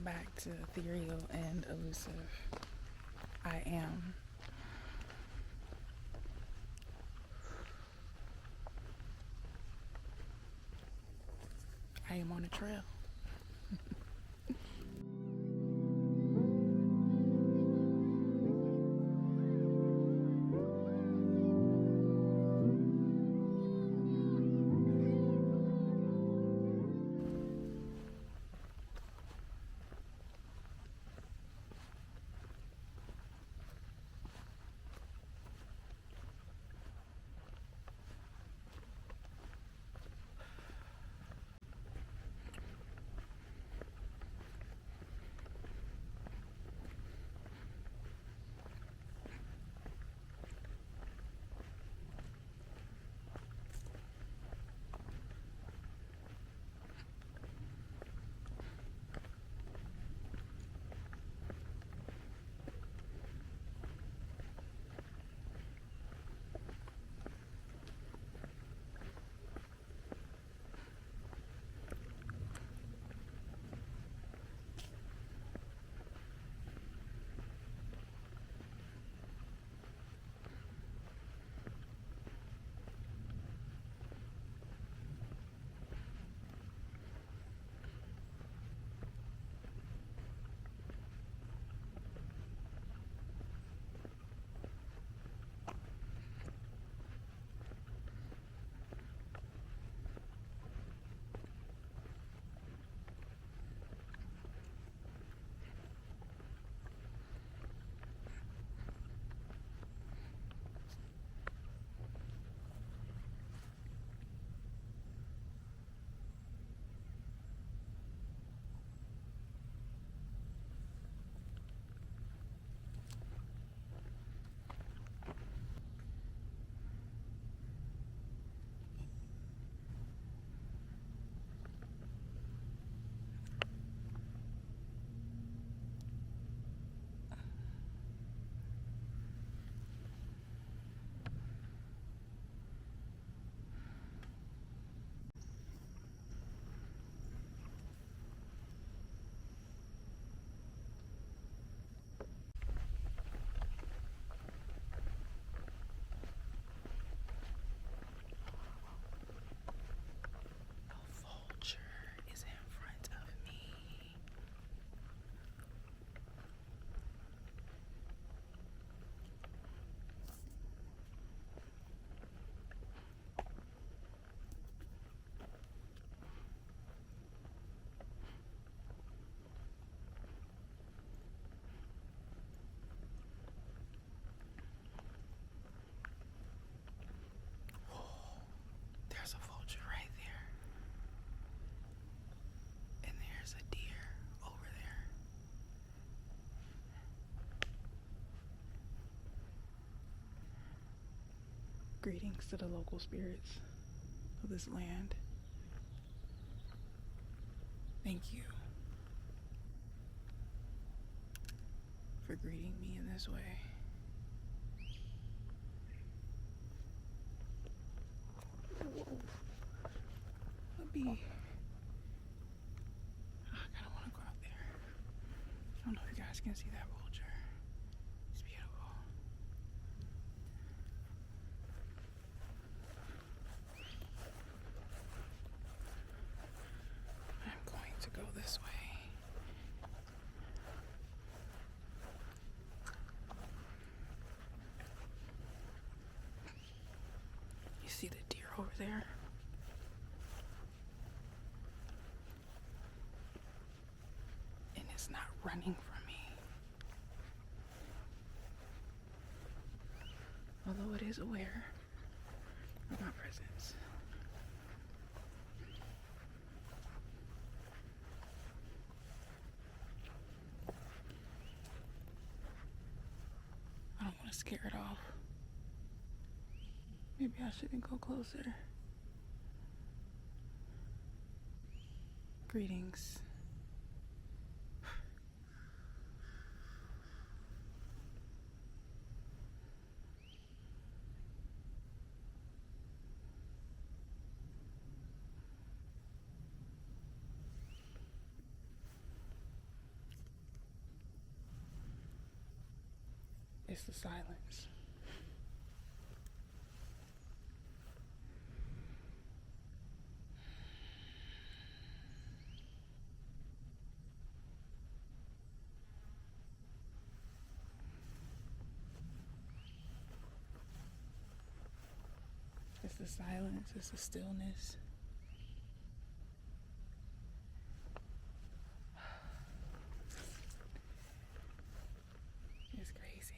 back to ethereal and elusive. I am. I am on a trail. There's a vulture right there. And there's a deer over there. Greetings to the local spirits of this land. Thank you for greeting me in this way. I kind of want to go out there. I don't know if you guys can see that vulture. It's beautiful. I'm going to go this way. You see the deer over there? Not running from me, although it is aware of my presence. I don't want to scare it off. Maybe I shouldn't go closer. Greetings. It's the silence. It's the silence, it's the stillness. It's crazy.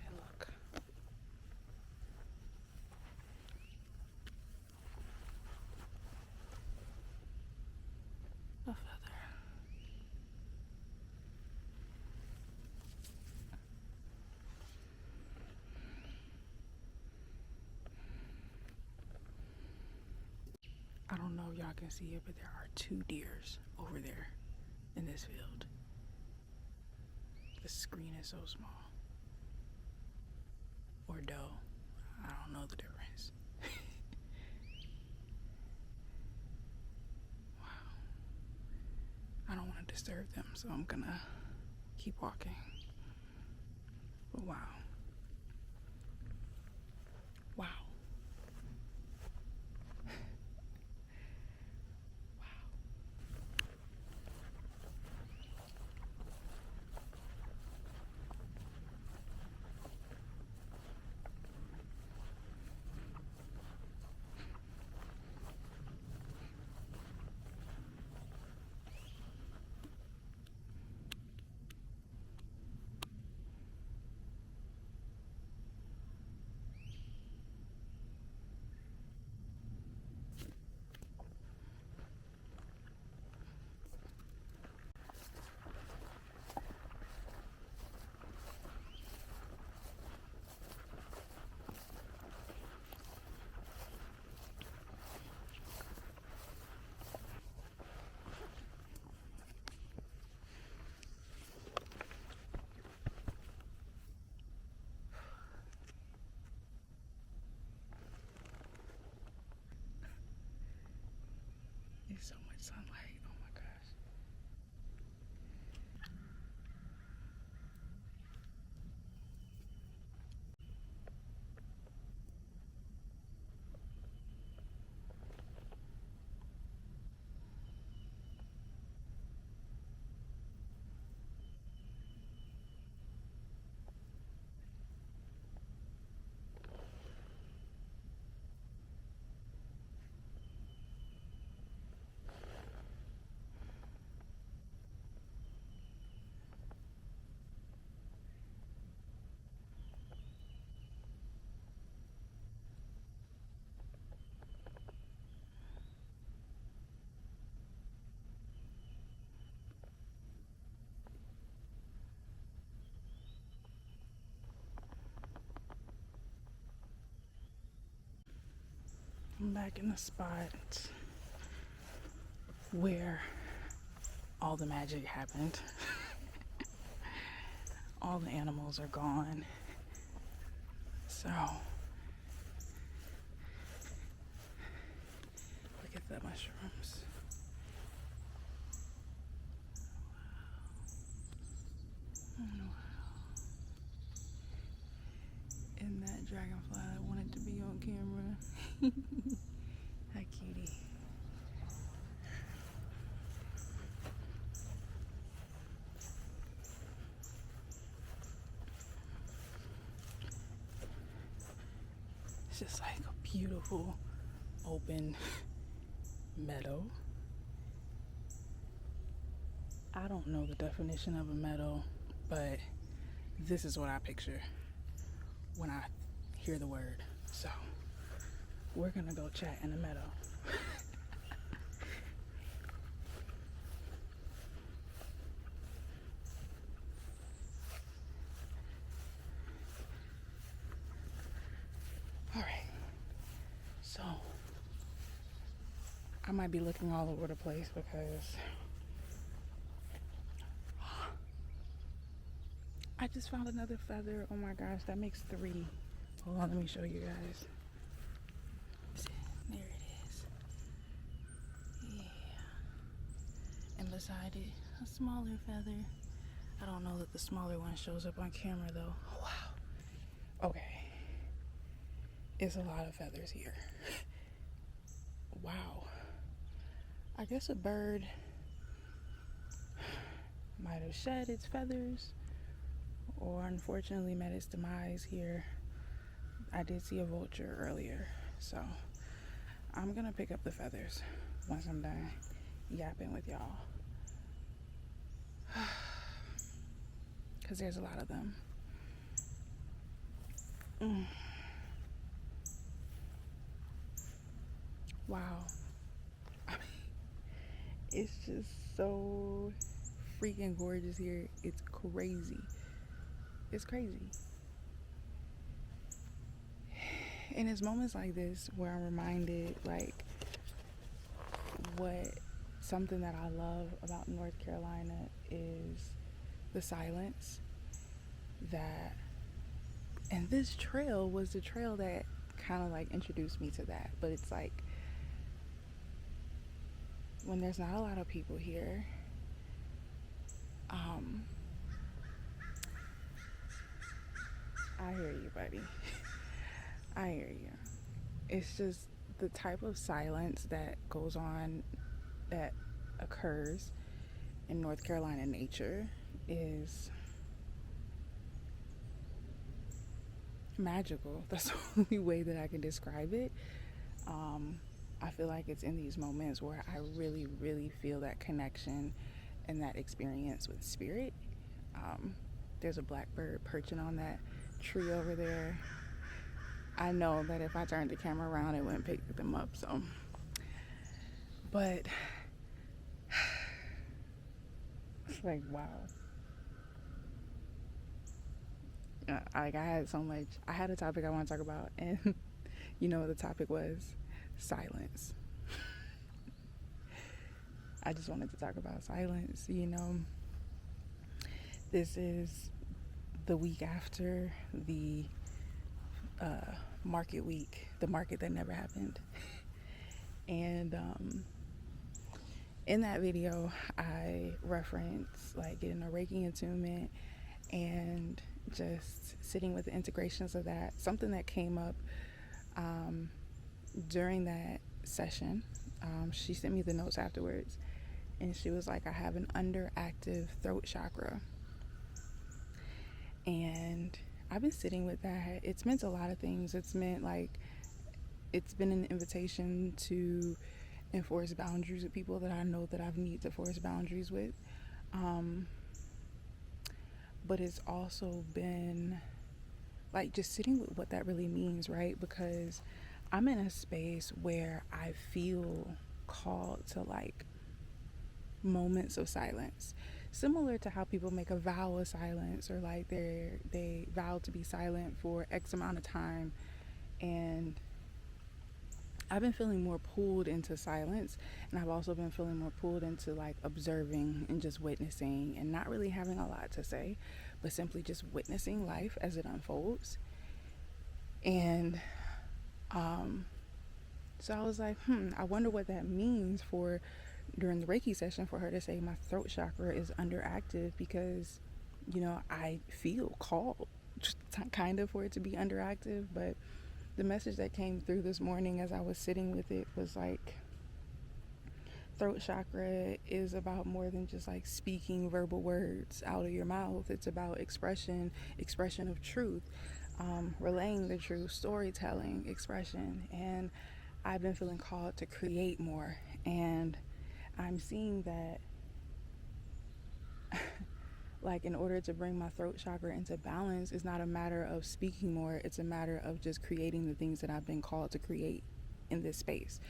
And look. A feather. I don't know if y'all can see it, but there are 2 deers over there in this field. The screen is so small. Or doe. I don't know the difference. Wow. I don't want to disturb them, so I'm gonna keep walking. But wow. Wow. There's so much sunlight. Oh my gosh. I'm back in the spot where all the magic happened. All the animals are gone. So, look at the mushrooms. Wow. And that dragonfly that wanted to be on camera. Hi, cutie. It's just like a beautiful open meadow. I don't know the definition of a meadow, but this is what I picture when I hear the word. So we're gonna go chat in the meadow. All right, so I might be looking all over the place because I just found another feather. Oh my gosh, that makes 3. Hold on, let me show you guys. There it is. Yeah. double-sided, a smaller feather. I don't know that the smaller one shows up on camera though. Wow. Okay. It's a lot of feathers here. Wow. I guess a bird might have shed its feathers or unfortunately met its demise here. I did see a vulture earlier, so I'm gonna pick up the feathers once I'm done yapping with y'all. Because there's a lot of them. Wow. I mean, it's just so freaking gorgeous here. It's crazy. It's crazy. And it's moments like this where I'm reminded, like, what something that I love about North Carolina is the silence. That, and this trail was the trail that kind of like introduced me to that. But it's like, when there's not a lot of people here, I hear you, buddy. I hear you. It's just the type of silence that goes on, that occurs in North Carolina nature is magical. That's the only way that I can describe it. I feel like it's in these moments where I really, really feel that connection and that experience with spirit. There's a blackbird perching on that tree over there. I know that if I turned the camera around, it wouldn't pick them up. So, but it's like, wow. Like, I had a topic I want to talk about, and you know what the topic was? Silence. I just wanted to talk about silence. You know, this is the week after the market week, the market that never happened. And in that video, I referenced like getting a Reiki attunement and just sitting with the integrations of that. Something that came up during that session, she sent me the notes afterwards, and she was like, I have an underactive throat chakra. And I've been sitting with that. It's meant a lot of things. It's meant like, it's been an invitation to enforce boundaries with people that I know that I need to force boundaries with. But it's also been like just sitting with what that really means, right? Because I'm in a space where I feel called to like moments of silence, similar to how people make a vow of silence, or like they vow to be silent for X amount of time. And I've been feeling more pulled into silence, and I've also been feeling more pulled into like observing and just witnessing and not really having a lot to say, but simply just witnessing life as it unfolds. And so I was like, I wonder what that means for during the Reiki session for her to say my throat chakra is underactive, because, you know, I feel called kind of for it to be underactive. But the message that came through this morning as I was sitting with it was like, throat chakra is about more than just like speaking verbal words out of your mouth. It's about expression of truth, relaying the truth, storytelling, expression. And I've been feeling called to create more, and I'm seeing that like in order to bring my throat chakra into balance, it's not a matter of speaking more, it's a matter of just creating the things that I've been called to create in this space.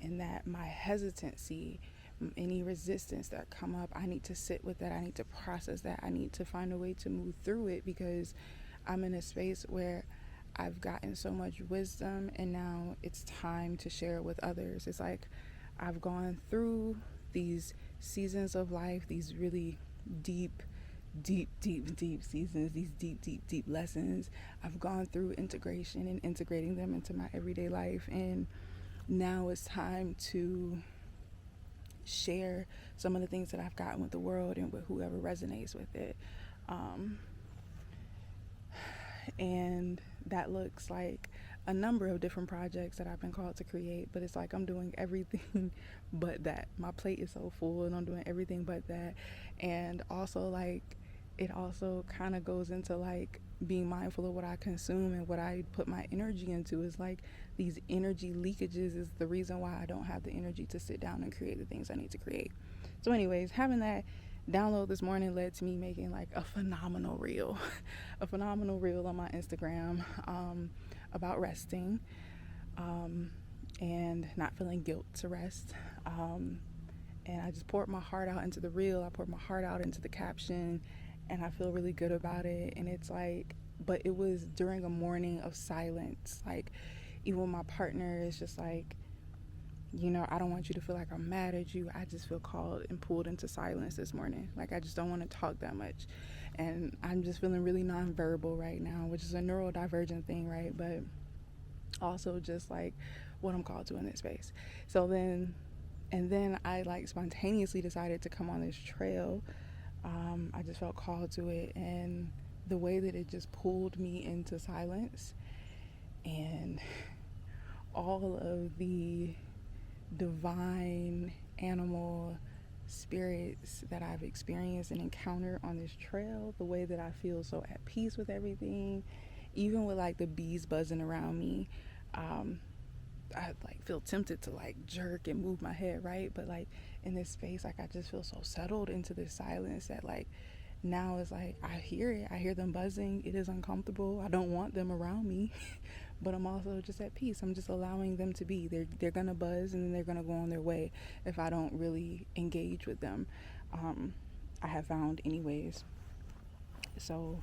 And that my hesitancy, any resistance that come up, I need to sit with that, I need to process that, I need to find a way to move through it, because I'm in a space where I've gotten so much wisdom, and now it's time to share it with others. It's like I've gone through these seasons of life, these really deep seasons, these deep lessons. I've gone through integration and integrating them into my everyday life, and now it's time to share some of the things that I've gotten with the world and with whoever resonates with it. And that looks like a number of different projects that I've been called to create, but it's like I'm doing everything but that. My plate is so full and I'm doing everything but that. And also, like, it also kind of goes into like being mindful of what I consume and what I put my energy into. Is like these energy leakages is the reason why I don't have the energy to sit down and create the things I need to create. So anyways, having that download this morning led to me making like a phenomenal reel on my Instagram about resting and not feeling guilt to rest. And I just poured my heart out into the reel. I poured my heart out into the caption, and I feel really good about it. And it's like, but it was during a morning of silence. Like, even with my partner, it's just like, you know, I don't want you to feel like I'm mad at you. I just feel called and pulled into silence this morning. Like, I just don't want to talk that much. And I'm just feeling really nonverbal right now, which is a neurodivergent thing, right? But also just like what I'm called to in this space. So then I like spontaneously decided to come on this trail. I just felt called to it, and the way that it just pulled me into silence and all of the divine animal spirits that I've experienced and encountered on this trail, the way that I feel so at peace with everything, even with like the bees buzzing around me. I like feel tempted to like jerk and move my head, right? But like in this space, like I just feel so settled into this silence that like now it's like I hear them buzzing. It is uncomfortable. I don't want them around me. But I'm also just at peace. I'm just allowing them to be. They're gonna buzz and then they're gonna go on their way if I don't really engage with them. I have found anyways. So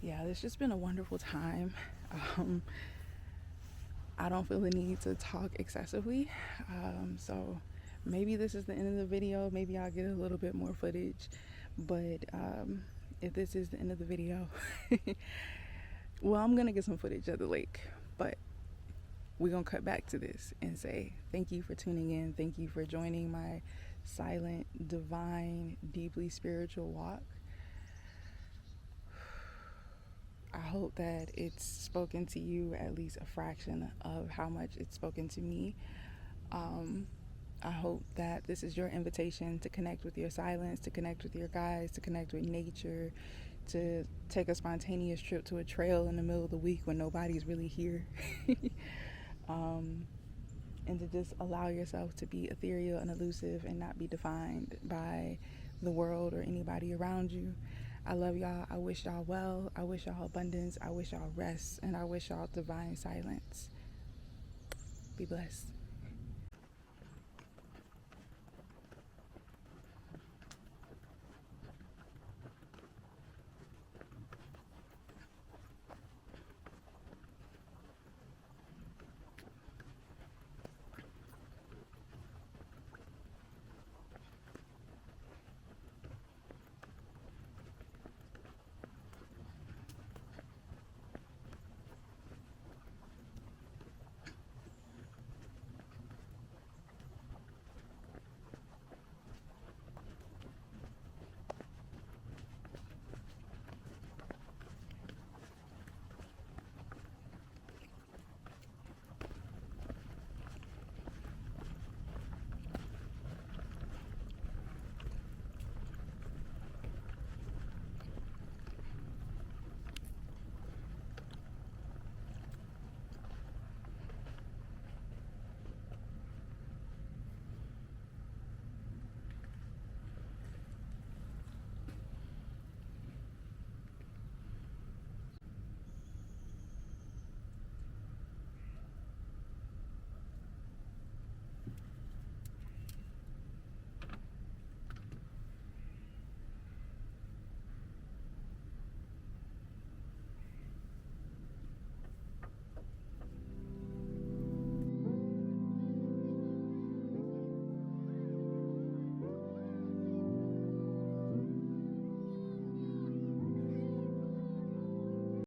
yeah, it's just been a wonderful time. I don't feel the need to talk excessively. So maybe this is the end of the video. Maybe I'll get a little bit more footage. But if this is the end of the video, well, I'm gonna get some footage of the lake, but we're gonna cut back to this and say thank you for tuning in. Thank you for joining my silent, divine, deeply spiritual walk. I hope that it's spoken to you at least a fraction of how much it's spoken to me. I hope that this is your invitation to connect with your silence, to connect with your guides, to connect with nature, to take a spontaneous trip to a trail in the middle of the week when nobody's really here. And to just allow yourself to be ethereal and elusive and not be defined by the world or anybody around you. I love y'all. I wish y'all well. I wish y'all abundance. I wish y'all rest. And I wish y'all divine silence. Be blessed.